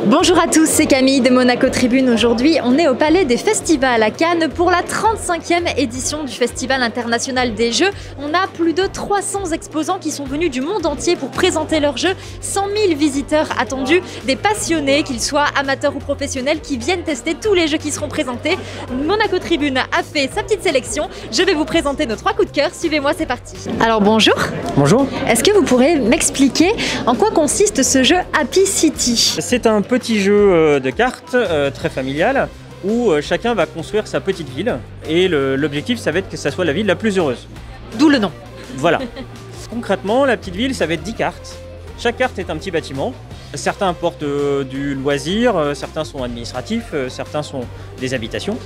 Bonjour à tous, c'est Camille de Monaco Tribune. Aujourd'hui, on est au Palais des Festivals à Cannes pour la 35e édition du Festival international des jeux. On a plus de 300 exposants qui sont venus du monde entier pour présenter leurs jeux. 100 000 visiteurs attendus, des passionnés, qu'ils soient amateurs ou professionnels, qui viennent tester tous les jeux qui seront présentés. Monaco Tribune a fait sa petite sélection. Je vais vous présenter nos 3 coups de cœur. Suivez-moi, c'est parti. Alors bonjour. Bonjour. Est-ce que vous pourrez m'expliquer en quoi consiste ce jeu Happy City? C'est un petit jeu de cartes très familial où chacun va construire sa petite ville et l'objectif ça va être que ça soit la ville la plus heureuse. D'où le nom. Voilà. Concrètement, la petite ville ça va être 10 cartes. Chaque carte est un petit bâtiment. Certains apportent du loisir, certains sont administratifs, certains sont des habitations.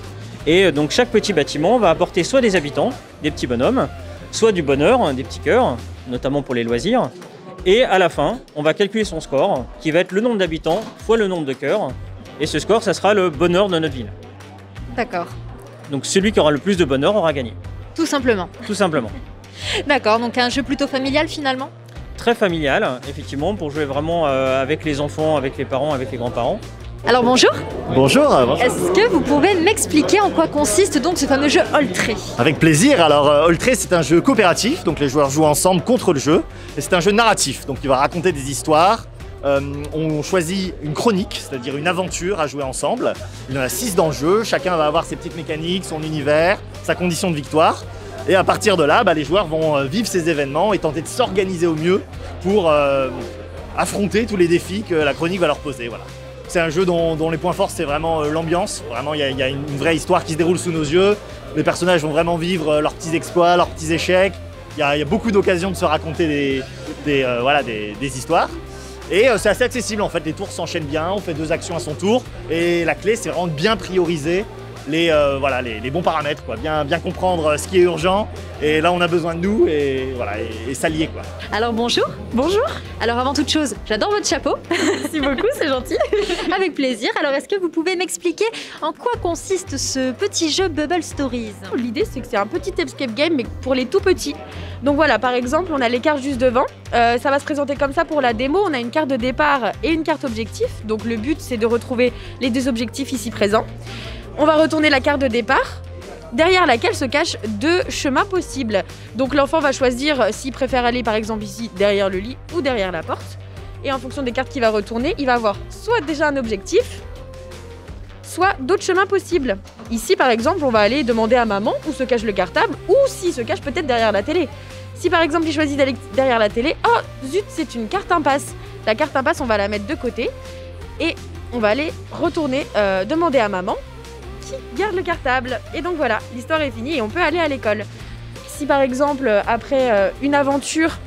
Et donc chaque petit bâtiment va apporter soit des habitants, des petits bonhommes, soit du bonheur, des petits cœurs, notamment pour les loisirs. Et à la fin, on va calculer son score, qui va être le nombre d'habitants fois le nombre de cœurs. Et ce score, ça sera le bonheur de notre ville. D'accord. Donc celui qui aura le plus de bonheur aura gagné. Tout simplement. Tout simplement. D'accord, donc un jeu plutôt familial finalement? Très familial, effectivement, pour jouer vraiment avec les enfants, avec les parents, avec les grands-parents. Alors bonjour. Bonjour. Est-ce que vous pouvez m'expliquer en quoi consiste donc ce fameux jeu Oltré? Avec plaisir. Alors Oltré, c'est un jeu coopératif, donc les joueurs jouent ensemble contre le jeu. Et c'est un jeu narratif, donc il va raconter des histoires. On choisit une chronique, c'est-à-dire une aventure à jouer ensemble. Il y en a 6 dans le jeu, chacun va avoir ses petites mécaniques, son univers, sa condition de victoire. Et à partir de là, les joueurs vont vivre ces événements et tenter de s'organiser au mieux pour affronter tous les défis que la chronique va leur poser. Voilà. C'est un jeu dont les points forts, c'est vraiment l'ambiance. Vraiment, il y a une vraie histoire qui se déroule sous nos yeux. Les personnages vont vraiment vivre leurs petits exploits, leurs petits échecs. Il y a beaucoup d'occasions de se raconter des histoires. Et c'est assez accessible en fait, les tours s'enchaînent bien, on fait 2 actions à son tour. Et la clé, c'est vraiment de bien prioriser les bons paramètres, quoi. Bien comprendre ce qui est urgent. Et là, on a besoin de nous et s'allier, quoi. Alors bonjour. Bonjour. Alors avant toute chose, j'adore votre chapeau. Merci beaucoup, c'est gentil. Avec plaisir. Alors est-ce que vous pouvez m'expliquer en quoi consiste ce petit jeu Bubble Stories? L'idée, c'est que c'est un petit escape game, mais pour les tout petits. Donc voilà, par exemple, on a les cartes juste devant. Ça va se présenter comme ça pour la démo. On a une carte de départ et une carte objectif. Donc le but, c'est de retrouver les 2 objectifs ici présents. On va retourner la carte de départ, derrière laquelle se cachent 2 chemins possibles. Donc l'enfant va choisir s'il préfère aller par exemple ici derrière le lit ou derrière la porte. Et en fonction des cartes qu'il va retourner, il va avoir soit déjà un objectif, soit d'autres chemins possibles. Ici par exemple, on va aller demander à maman où se cache le cartable ou s'il se cache peut-être derrière la télé. Si par exemple il choisit d'aller derrière la télé, oh zut, c'est une carte impasse. La carte impasse, on va la mettre de côté et on va aller retourner demander à maman qui garde le cartable. Et donc voilà, l'histoire est finie et on peut aller à l'école. Si par exemple, après une aventure,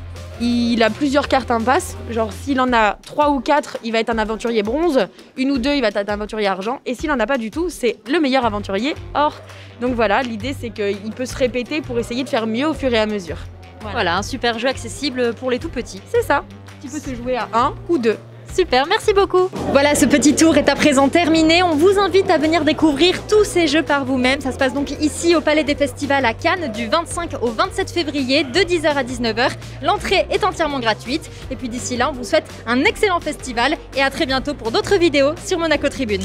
il a plusieurs cartes impasse, genre s'il en a 3 ou 4, il va être un aventurier bronze, 1 ou 2, il va être un aventurier argent, et s'il en a pas du tout, c'est le meilleur aventurier or. Donc voilà, l'idée c'est qu'il peut se répéter pour essayer de faire mieux au fur et à mesure. Voilà, un super jeu accessible pour les tout petits. C'est ça, qui peut se jouer à 1 ou 2. Super, merci beaucoup. Voilà, ce petit tour est à présent terminé. On vous invite à venir découvrir tous ces jeux par vous-même. Ça se passe donc ici au Palais des Festivals à Cannes du 25 au 27 février de 10h à 19h. L'entrée est entièrement gratuite. Et puis d'ici là, on vous souhaite un excellent festival et à très bientôt pour d'autres vidéos sur Monaco Tribune.